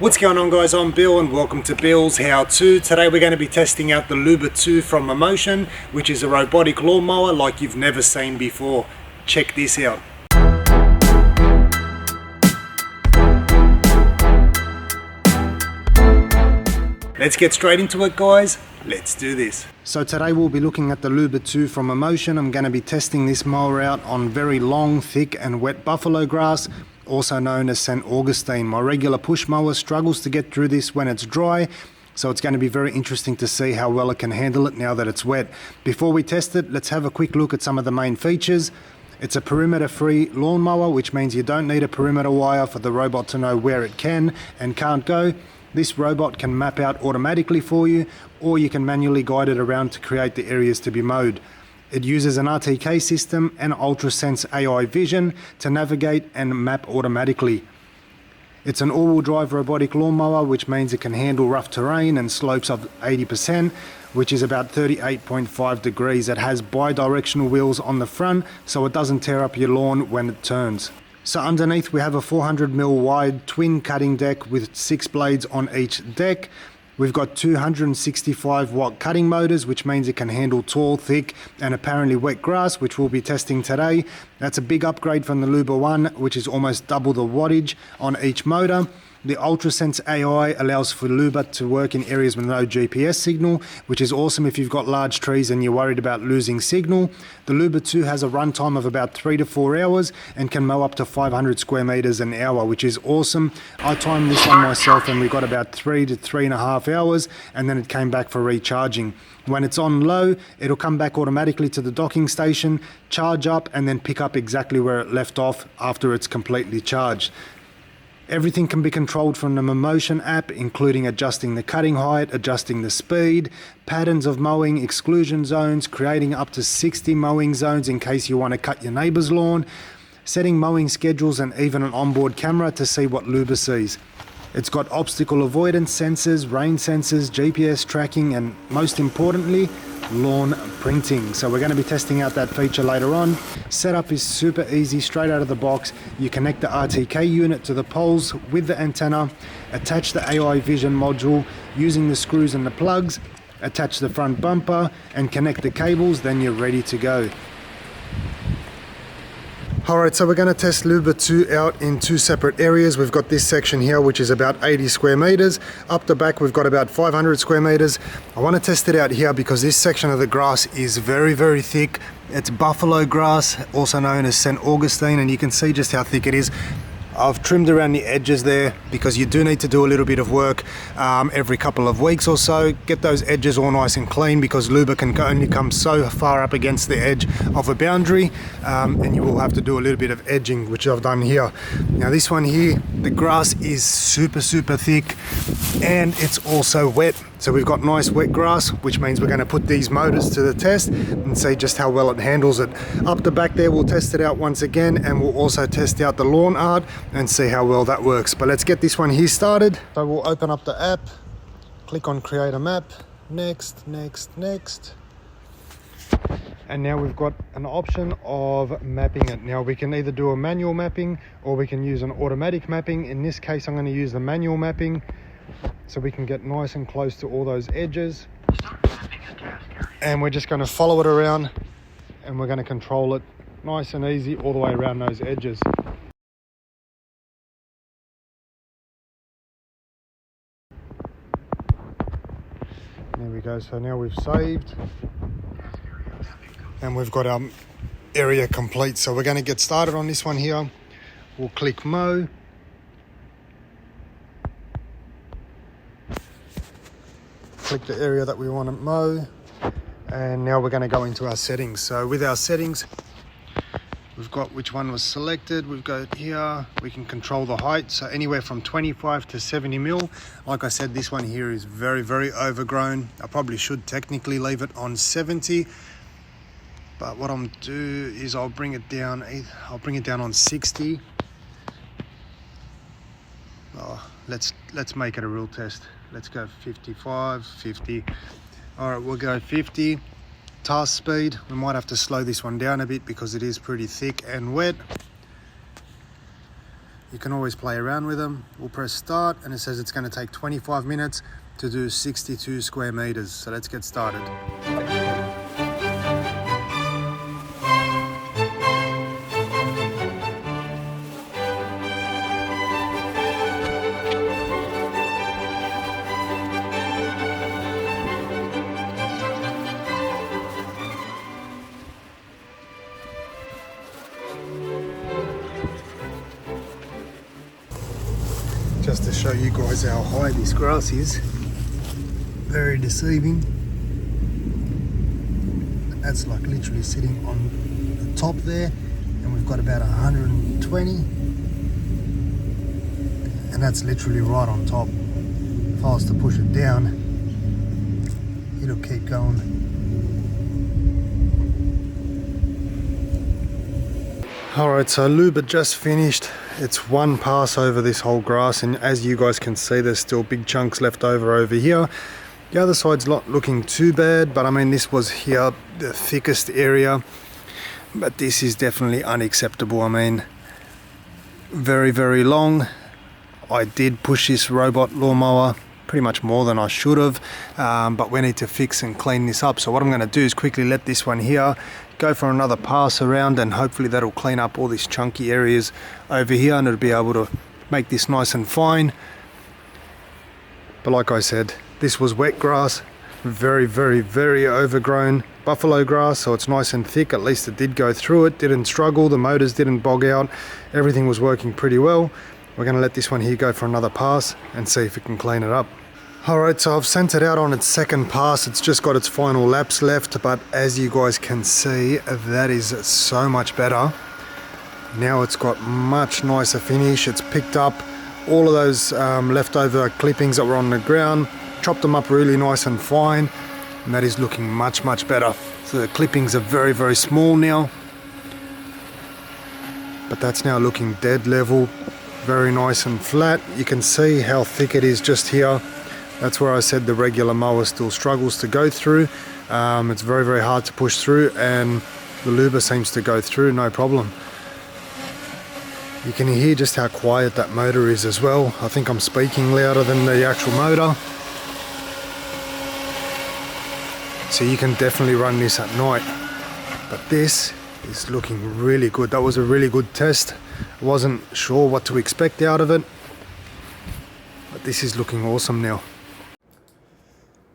What's going on, guys? I'm Bill and welcome to Bill's How To. Today we're going to be testing out the Luba 2 from Mamotion, which is a robotic lawnmower like you've never seen before. Check this out. Let's get straight into it, guys. Let's do this. So today we'll be looking at the Luba 2 from Mamotion. I'm going to be testing this mower out on very long, thick and wet buffalo grass, also known as St Augustine. My regular push mower struggles to get through this when it's dry, so it's going to be very interesting to see how well it can handle it now that it's wet. Before we test it, let's have a quick look at some of the main features. It's a perimeter-free lawnmower, which means you don't need a perimeter wire for the robot to know where it can and can't go. This robot can map out automatically for you, or you can manually guide it around to create the areas to be mowed. It uses an RTK system and UltraSense AI vision to navigate and map automatically. It's an all-wheel drive robotic lawnmower, which means it can handle rough terrain and slopes of 80%, which is about 38.5 degrees. It has bi-directional wheels on the front, so it doesn't tear up your lawn when it turns. So underneath we have a 400mm wide twin cutting deck with 6 blades on each deck. We've got 265 watt cutting motors, which means it can handle tall, thick and apparently wet grass, which we'll be testing today. That's a big upgrade from the Luba 1, which is almost double the wattage on each motor. The UltraSense AI allows for Luba to work in areas with no GPS signal, which is awesome if you've got large trees and you're worried about losing signal. The Luba 2 has a runtime of about 3 to 4 hours and can mow up to 500 square meters an hour, which is awesome. I timed this on myself and we got about 3 to 3.5 hours, and then it came back for recharging. When it's on low, it'll come back automatically to the docking station, charge up, and then pick up exactly where it left off after it's completely charged. Everything can be controlled from the Mamotion app, including adjusting the cutting height, adjusting the speed, patterns of mowing, exclusion zones, creating up to 60 mowing zones in case you want to cut your neighbour's lawn, setting mowing schedules, and even an onboard camera to see what Luba sees. It's got obstacle avoidance sensors, rain sensors, GPS tracking, and most importantly, lawn printing. So we're going to be testing out that feature later on. Setup is super easy, straight out of the box. You connect the RTK unit to the poles with the antenna, attach the AI vision module using the screws and the plugs, attach the front bumper and connect the cables, then you're ready to go. Alright, so we're going to test Luba 2 out in 2 separate areas. We've got this section here, which is about 80 square meters. Up the back, we've got about 500 square meters. I want to test it out here because this section of the grass is very, very thick. It's buffalo grass, also known as St Augustine, and you can see just how thick it is. I've trimmed around the edges there because you do need to do a little bit of work every couple of weeks or so. Get those edges all nice and clean because Luba can only come so far up against the edge of a boundary, and you will have to do a little bit of edging, which I've done here. Now this one here, the grass is super thick and it's also wet. So we've got nice wet grass, which means we're going to put these motors to the test and see just how well it handles it. Up the back there, we'll test it out once again, and we'll also test out the lawn art and see how well that works. But let's get this one here started. So we'll open up the app, click on create a map, next. And now we've got an option of mapping it. Now we can either do a manual mapping or we can use an automatic mapping. In this case, I'm going to use the manual mapping, so we can get nice and close to all those edges. And we're just going to follow it around and we're going to control it nice and easy all the way around those edges. There we go. So now we've saved and we've got our area complete. So we're going to get started on this one here. We'll click mow. Click the area that we want to mow, and now we're going to go into our settings. So with our settings, we've got which one was selected. We've got here, we can control the height, so anywhere from 25 to 70 mil. Like I said, this one here is very overgrown. I probably should technically leave it on 70, but what I'm do is I'll bring it down on 60. Let's make it a real test. Let's go 55, 50. All right, we'll go 50. Task speed, we might have to slow this one down a bit because it is pretty thick and wet. You can always play around with them. We'll press start and it says it's going to take 25 minutes to do 62 square meters. So let's get started. Just to show you guys how high this grass is, very deceiving. That's like literally sitting on the top there, and we've got about 120, and that's literally right on top. If I was to push it down, it'll keep going. Alright, so Luba just finished. It's one pass over this whole grass, and as you guys can see, there's still big chunks left over here. The other side's not looking too bad, but I mean, this was here the thickest area, but this is definitely unacceptable. I mean, very, very long. I did push this robot lawnmower pretty much more than I should have, but we need to fix and clean this up. So what I'm going to do is quickly let this one here go for another pass around, and hopefully that'll clean up all these chunky areas over here, and it'll be able to make this nice and fine. But like I said, this was wet grass, very, very, very overgrown buffalo grass, so it's nice and thick. At least it did go through it, didn't struggle, the motors didn't bog out, everything was working pretty well. We're going to let this one here go for another pass and see if it can clean it up. Alright, so I've sent it out on its second pass. It's just got its final laps left, but as you guys can see, that is so much better. Now it's got much nicer finish. It's picked up all of those leftover clippings that were on the ground, chopped them up really nice and fine, and that is looking much, much better. So the clippings are very, very small now, but that's now looking dead level, very nice and flat. You can see how thick it is just here. That's where I said the regular mower still struggles to go through. It's very, very hard to push through, and the Luba seems to go through no problem. You can hear just how quiet that motor is as well. I think I'm speaking louder than the actual motor. So you can definitely run this at night. But this is looking really good. That was a really good test. I wasn't sure what to expect out of it, but this is looking awesome now.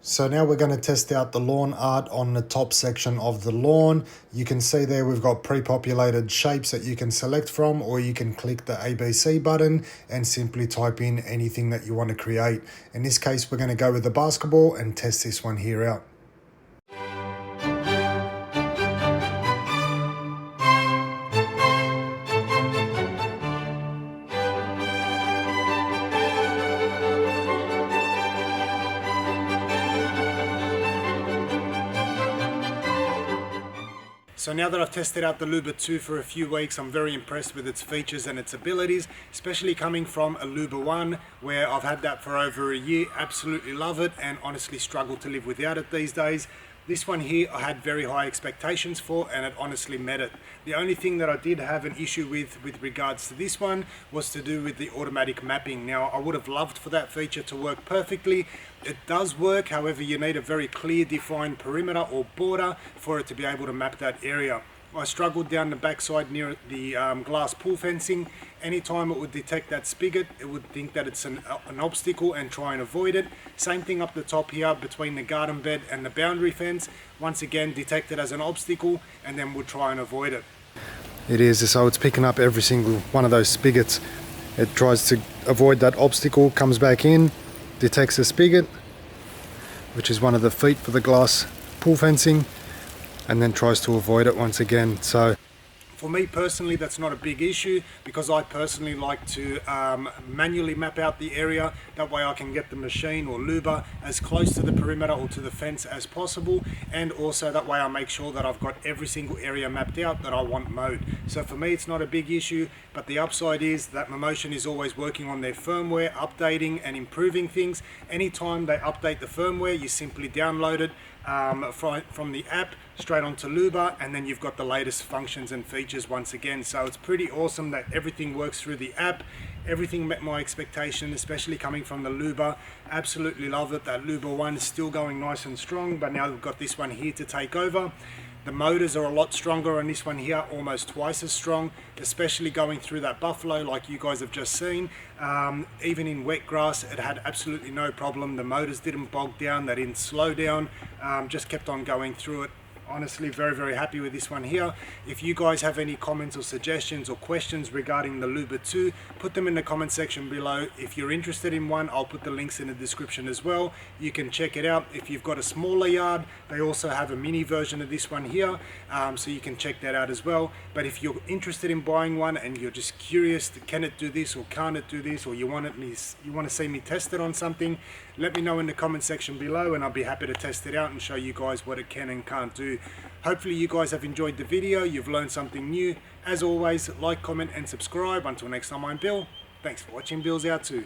So now we're going to test out the lawn art on the top section of the lawn. You can see there we've got pre-populated shapes that you can select from, or you can click the ABC button and simply type in anything that you want to create. In this case, we're going to go with the basketball and test this one here out. So now that I've tested out the Luba 2 for a few weeks, I'm very impressed with its features and its abilities, especially coming from a Luba 1, where I've had that for over a year. Absolutely love it, and honestly struggle to live without it these days. This one here I had very high expectations for, and it honestly met it. The only thing that I did have an issue with regards to this one was to do with the automatic mapping. Now, I would have loved for that feature to work perfectly. It does work, however you need a very clear defined perimeter or border for it to be able to map that area. I struggled down the backside near the glass pool fencing. Anytime it would detect that spigot, it would think that it's an obstacle and try and avoid it. Same thing up the top here between the garden bed and the boundary fence. Once again, detect it as an obstacle and then would try and avoid it. It is, so it's picking up every single one of those spigots. It tries to avoid that obstacle, comes back in, detects the spigot, which is one of the feet for the glass pool fencing, and then tries to avoid it once again. So for me personally, that's not a big issue, because I personally like to manually map out the area. That way I can get the machine or Luba as close to the perimeter or to the fence as possible, and also that way I make sure that I've got every single area mapped out that I want mowed. So for me it's not a big issue, but the upside is that Mamotion is always working on their firmware, updating and improving things. Anytime they update the firmware, you simply download it, from the app straight onto Luba, and then you've got the latest functions and features once again. So it's pretty awesome that everything works through the app. Everything met my expectation, especially coming from the Luba. Absolutely love it. That Luba one is still going nice and strong, but now we've got this one here to take over. The motors are a lot stronger on this one here, almost twice as strong, especially going through that buffalo like you guys have just seen. Even in wet grass, it had absolutely no problem. The motors didn't bog down, they didn't slow down, just kept on going through it. Honestly, very happy with this one here. If you guys have any comments or suggestions or questions regarding the Luba 2, put them in the comment section below. If you're interested in one, I'll put the links in the description as well. You can check it out. If you've got a smaller yard, they also have a mini version of this one here, so you can check that out as well. But if you're interested in buying one and you're just curious, can it do this or can't it do this, or you want to see me test it on something, let me know in the comment section below, and I'll be happy to test it out and show you guys what it can and can't do. Hopefully you guys have enjoyed the video, you've learned something new. As always, like, comment and subscribe. Until next time, I'm Bill. Thanks for watching. Billshowto.